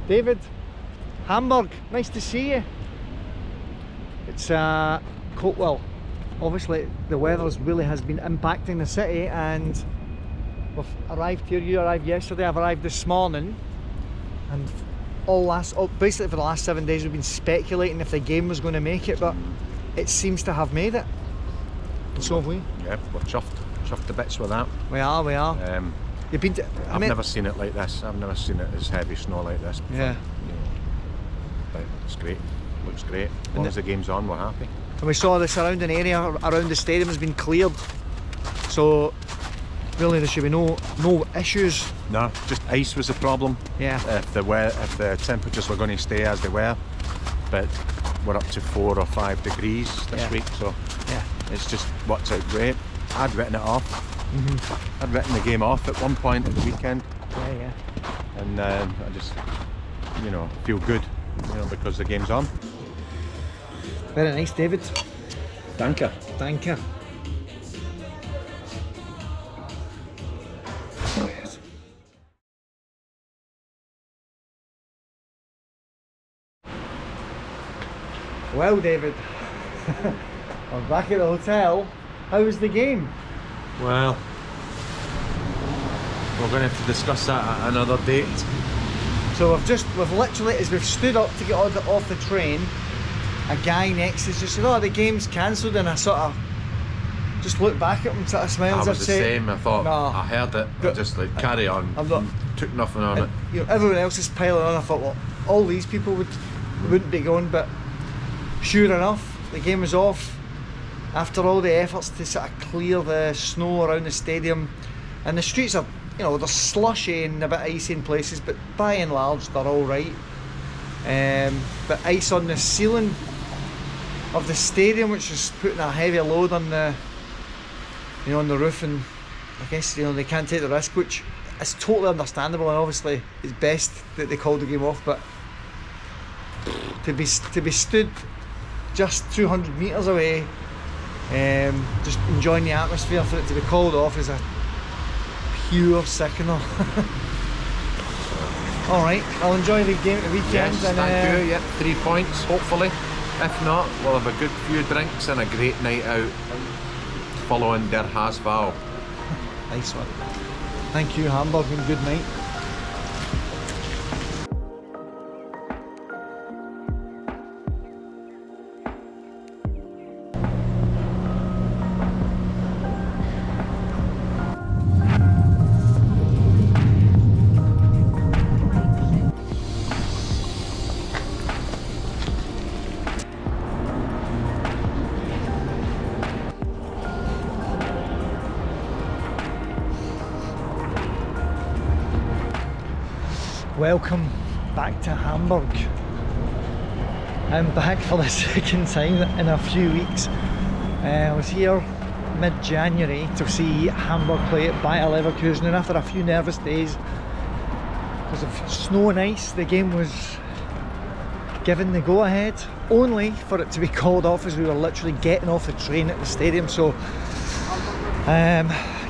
David, Hamburg, nice to see you. It's cold. Well, obviously the weather really has been impacting the city, and we've arrived here. You arrived yesterday, I've arrived this morning, and basically for the last 7 days we've been speculating if the game was going to make it, but it seems to have made it. So have we. Yeah, we're chuffed to bits with that. We are. You've been to, I've never seen it like this. I've never seen it as heavy snow like this before. Yeah. But it's great. Looks great. As long as the game's on, we're happy. And we saw the surrounding area around the stadium has been cleared. So really there should be no issues. No, just ice was the problem. Yeah. If the temperatures were going to stay as they were, but we're up to 4 or 5 degrees this week, so yeah, it's just worked out great. I'd written it off. I'd written the game off at one point at the weekend. Yeah. And I just, feel good, because the game's on. Very nice, David. Danke. Danke. Oh, yes. Well, David, I'm back at the hotel. How was the game? Well, we're going to have to discuss that at another date. So we've literally, as we've stood up to get off the train, a guy next to us just said, "Oh, the game's cancelled," and I sort of just looked back at him, sort of smiled. I was the same. I thought, I heard it, I just carry on. I'm not, took nothing on it. Everyone else is piling on. I thought, well, all these people wouldn't be going, but sure enough, the game was off. After all the efforts to sort of clear the snow around the stadium, and the streets are, they're slushy and a bit icy in places, but by and large they're all right. But ice on the ceiling of the stadium, which is putting a heavy load on the, on the roof, and I guess they can't take the risk, which is totally understandable, and obviously it's best that they called the game off. But to be stood just 200 metres away, just enjoying the atmosphere, for it to be called off is a pure sickener. Alright, I'll enjoy the game at the weekend. Yes, and thank you. Yep, 3 points, hopefully. If not, we'll have a good few drinks and a great night out following Der HSV. Nice one. Thank you, Hamburg, and good night. Welcome back to Hamburg. I'm back for the second time in a few weeks. I was here mid-January to see Hamburg play at Bayer Leverkusen, and after a few nervous days because of snow and ice, the game was given the go-ahead, only for it to be called off as we were literally getting off the train at the stadium. So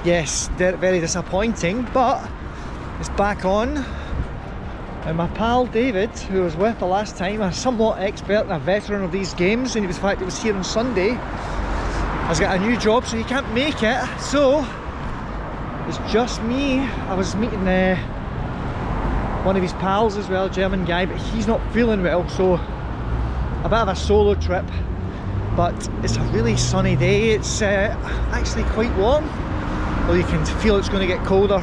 yes, very disappointing, but it's back on. And my pal David, who was with the last time, a somewhat expert and a veteran of these games, and in fact he was here on Sunday, has got a new job, so he can't make it. So it's just me. I was meeting one of his pals as well, a German guy, but he's not feeling well, so a bit of a solo trip. But it's a really sunny day. It's actually quite warm, well, you can feel it's going to get colder.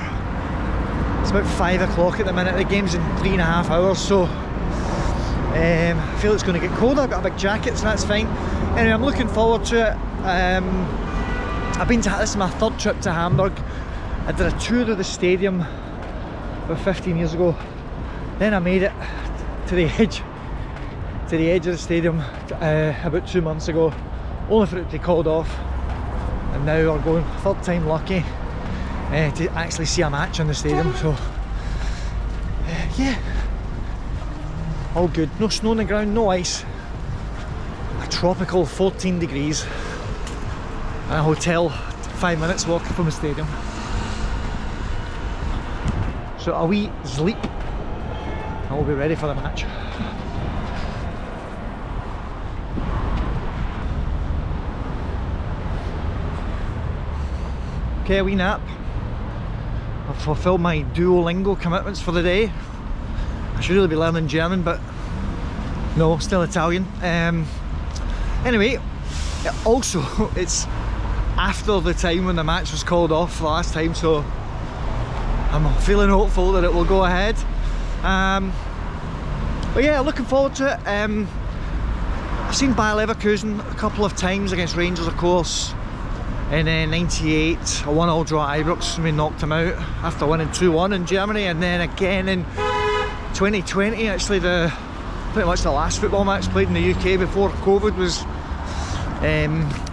It's about 5 o'clock at the minute. The game's in 3.5 hours, so I feel it's going to get colder. I've got a big jacket, so that's fine. Anyway, I'm looking forward to it. This is my third trip to Hamburg. I did a tour of the stadium about 15 years ago. Then I made it to the edge of the stadium about 2 months ago, only for it to be called off. And now we're going, third time lucky, to actually see a match in the stadium. So yeah, all good. No snow on the ground, no ice, a tropical 14 degrees, and a hotel 5 minutes walk from the stadium. So a wee sleep I will be ready for the match. Okay, a wee nap. I've fulfilled my Duolingo commitments for the day. I should really be learning German, but no, still Italian. Anyway, it's after the time when the match was called off the last time, so I'm feeling hopeful that it will go ahead. But yeah, looking forward to it. I've seen Bayer Leverkusen a couple of times against Rangers, of course. In '98, a 1-1 draw at Ibrox, and we knocked them out after winning 2-1 in Germany, and then again in 2020, actually pretty much the last football match played in the UK before COVID was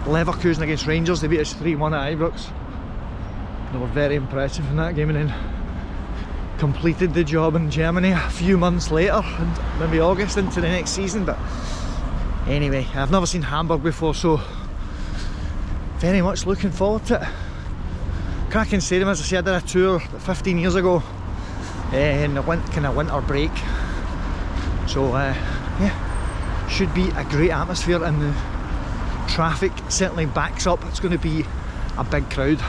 Leverkusen against Rangers. They beat us 3-1 at Ibrox. They were very impressive in that game, and then completed the job in Germany a few months later, maybe August into the next season. But anyway, I've never seen Hamburg before, so very much looking forward to it. Cracking stadium, as I said, I did a tour 15 years ago in the kind of winter break. So yeah, should be a great atmosphere, and the traffic certainly backs up. It's going to be a big crowd.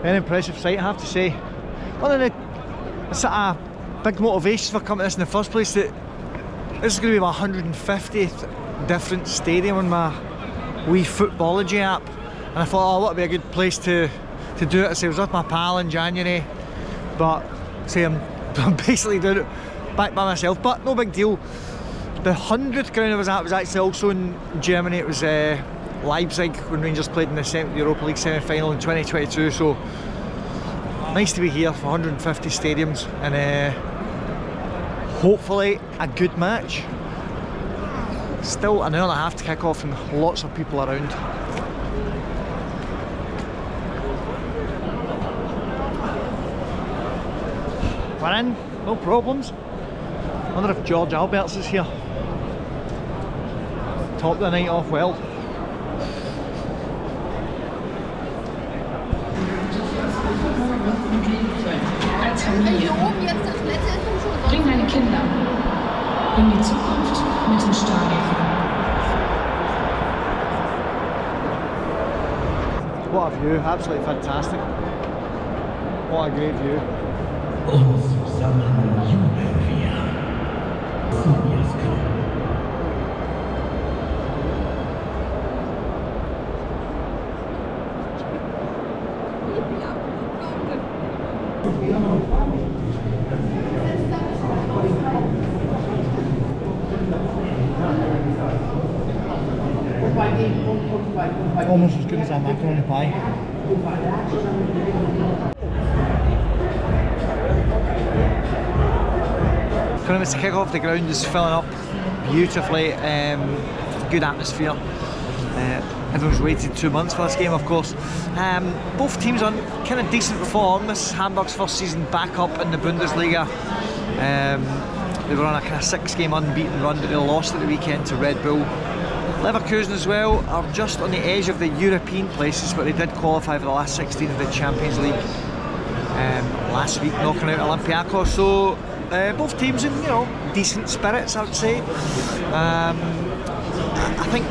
Very impressive sight, I have to say. One of the sort of big motivations for coming to this in the first place, that this is going to be my 150th different stadium on my wee Footballogy app, and I thought, oh, what would be a good place to do it. I was with my pal in January, but say I'm basically doing it back by myself, but no big deal. The 100th ground I was at was actually also in Germany. It was Leipzig, when Rangers played in the Europa League semi-final in 2022, so nice to be here for 150 stadiums, and hopefully a good match. Still an hour and a half to kick off and lots of people around. We're in, no problems. Wonder if George Alberts is here. Topped the night off well. Bring deine Kinder in die Zukunft mit ins Stadion. What a view, absolutely fantastic. What a great view. Und zusammen jubeln wir. Almost as good as our macaroni pie. Coming to kick off, the ground is filling up beautifully. Good atmosphere. Everyone's waited 2 months for this game, of course. Both teams on kind of decent form. This is Hamburg's first season back up in the Bundesliga. They were on a kind of 6-game unbeaten run, but they lost at the weekend to Red Bull. Leverkusen as well are just on the edge of the European places, but they did qualify for the last 16 of the Champions League last week, knocking out Olympiacos. So both teams in decent spirits, I would say. I think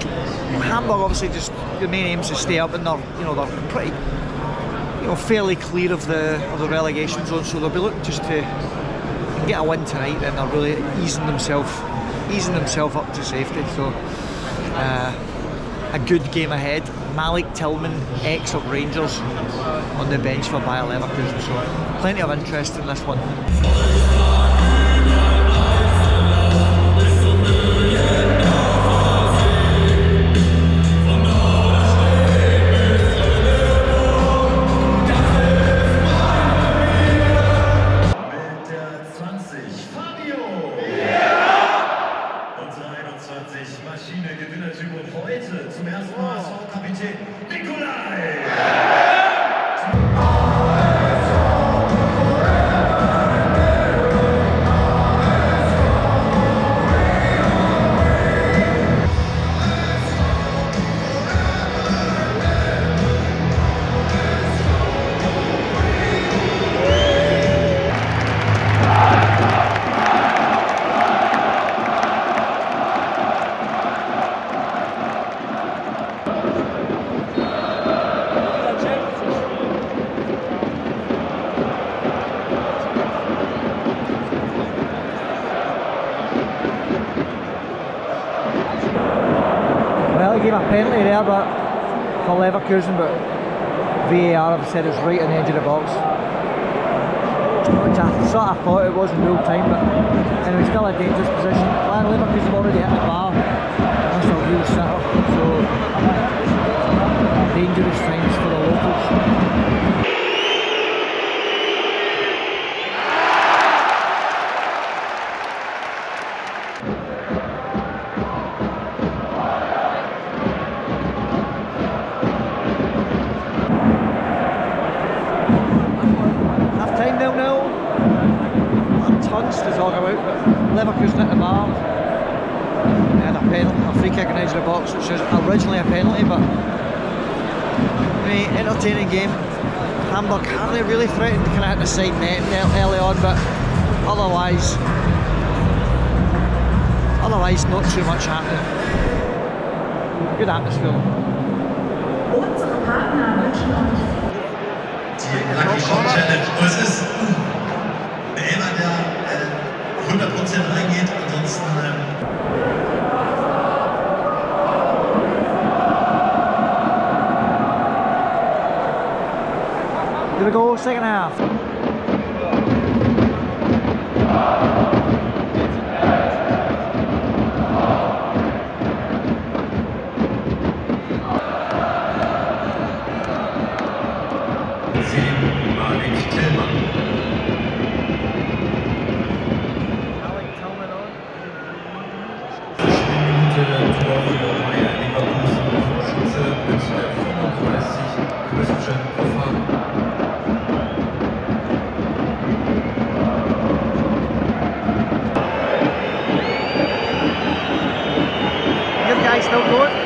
Hamburg obviously just the main aim is to stay up, and they're pretty fairly clear of the relegation zone, so they'll be looking just to get a win tonight, and they're really easing themselves up to safety. So a good game ahead. Malik Tillman, ex of Rangers, on the bench for Bayer Leverkusen, so plenty of interest in this one. Mit der 20 a penalty there, but for Leverkusen, but VAR have said it's right on the edge of the box. Which I sort of thought it was in real time, but anyway, still a dangerous position. Leverkusen have already hit the bar. That's a real sitter, so dangerous times for the locals. To talk about, but Leverkusen hit the bar and a penalty, a free kick on the edge of the box, which was originally a penalty, but entertaining game. Hamburg hardly really threatened to kind of hit the side net early on, but otherwise not too much happening. Good atmosphere. Die Lucky Shot Challenge. Und es ist der Elfer, der 100% reingeht, ansonsten Here we go, second half. Tor für Bayer Leverkusen, Schütze mit 35, Christian Koffer. Good guys, still going.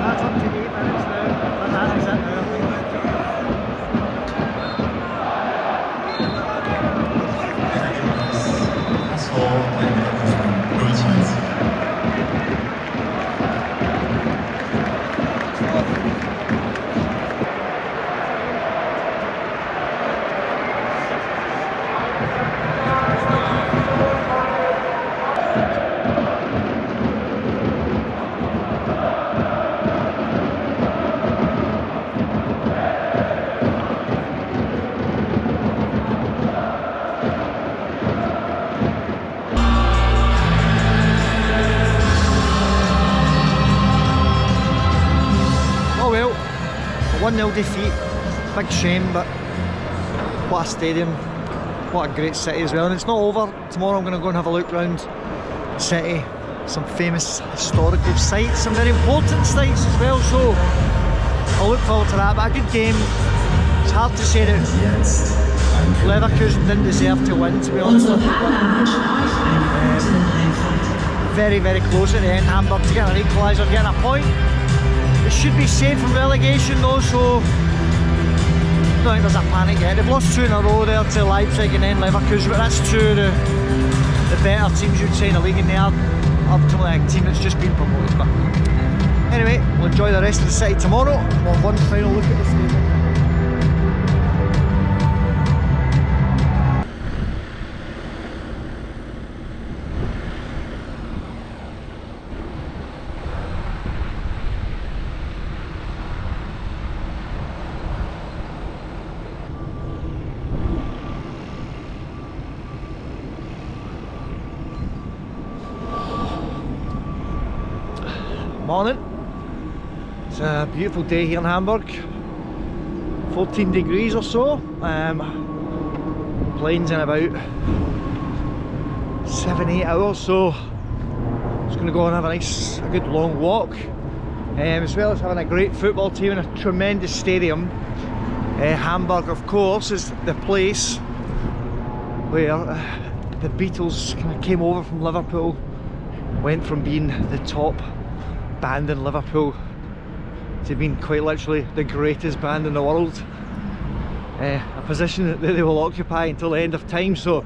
That's up to 8 minutes now, but that is it now. das war bei Leverkusen 0:1. Oh well, a 1-0 defeat, big shame, but what a stadium, what a great city as well. And it's not over. Tomorrow I'm going to go and have a look around the city, some famous historical sites, some very important sites as well, so I'll look forward to that. But a good game. It's hard to say that Leverkusen didn't deserve to win, to be honest. Very, very close at the end. Hamburg to get an equaliser, getting a point. It should be safe from relegation though, so I don't think there's a panic yet. They've lost 2 in a row there to Leipzig and then Leverkusen, but that's 2 of the better teams you'd say in the league, and they are ultimately a team that's just been promoted. But anyway, we'll enjoy the rest of the city tomorrow. We'll have one final look at the stadium. Morning. It's a beautiful day here in Hamburg. 14 degrees or so. Plane's in about 7-8 hours, so just going to go and have a good long walk. As well as having a great football team in a tremendous stadium. Hamburg, of course, is the place where the Beatles kind of came over from Liverpool, went from being the top band in Liverpool to being quite literally the greatest band in the world. A position that they will occupy until the end of time. So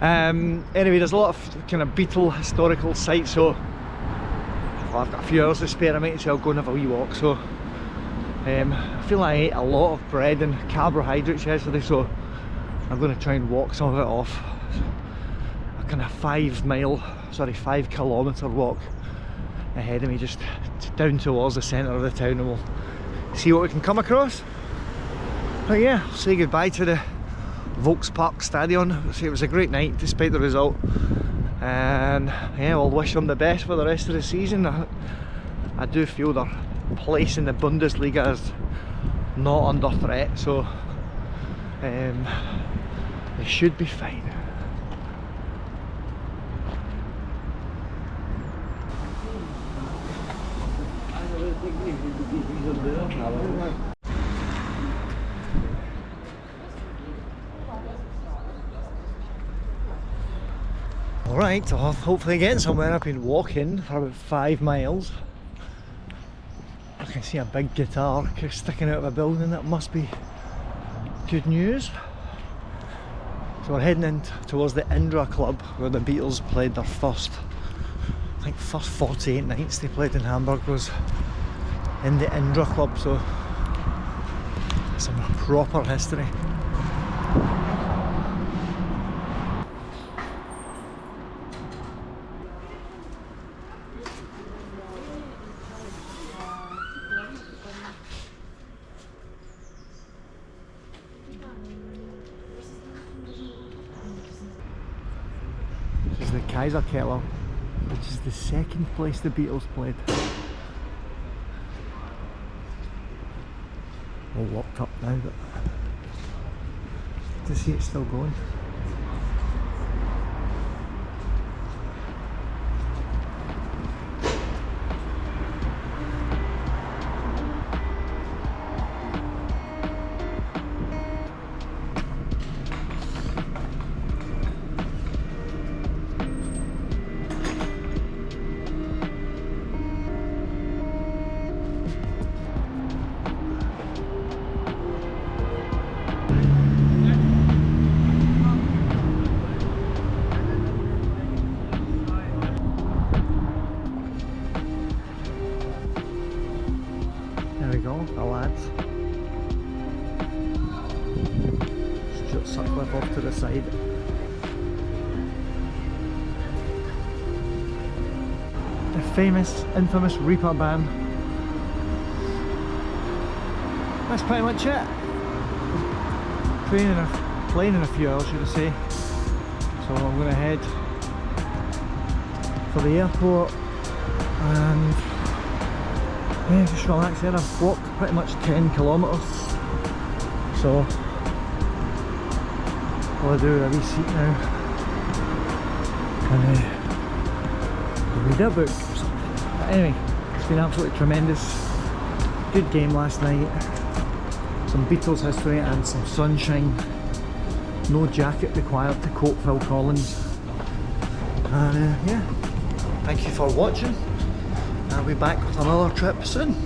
anyway, there's a lot of kind of Beatle historical sites, so I've got a few hours to spare, I might as well go and have a wee walk. So I feel like I ate a lot of bread and carbohydrates yesterday, so I'm going to try and walk some of it off. A kind of 5 kilometre walk ahead of me, just down towards the centre of the town, and we'll see what we can come across. But yeah, I'll say goodbye to the Volkspark Stadion. It was a great night despite the result, and yeah, I'll wish them the best for the rest of the season. I do feel their place in the Bundesliga is not under threat, so they should be fine. Alright, I'll hopefully get somewhere. I've been walking for about 5 miles. I can see a big guitar sticking out of a building. That must be good news. So we're heading in towards the Indra Club, where the Beatles played their first 48 nights they played in Hamburg was in the Indra Club, so some proper history. This is the Kaiserkeller, which is the second place the Beatles played. All locked up now, but to see it's still going. There we go, the lads. Stuart Sutcliffe off to the side. The famous, infamous Reaper band. That's pretty much it. Playing in a few hours, should I say. So I'm going to head for the airport and yeah, just relax there. I've walked pretty much 10 kilometres, so all I do is a wee seat now and read a book or something. But anyway, it's been absolutely tremendous. Good game last night. Some Beatles history and some sunshine. No jacket required to quote Phil Collins. And yeah, thank you for watching. I'll be back with another trip soon.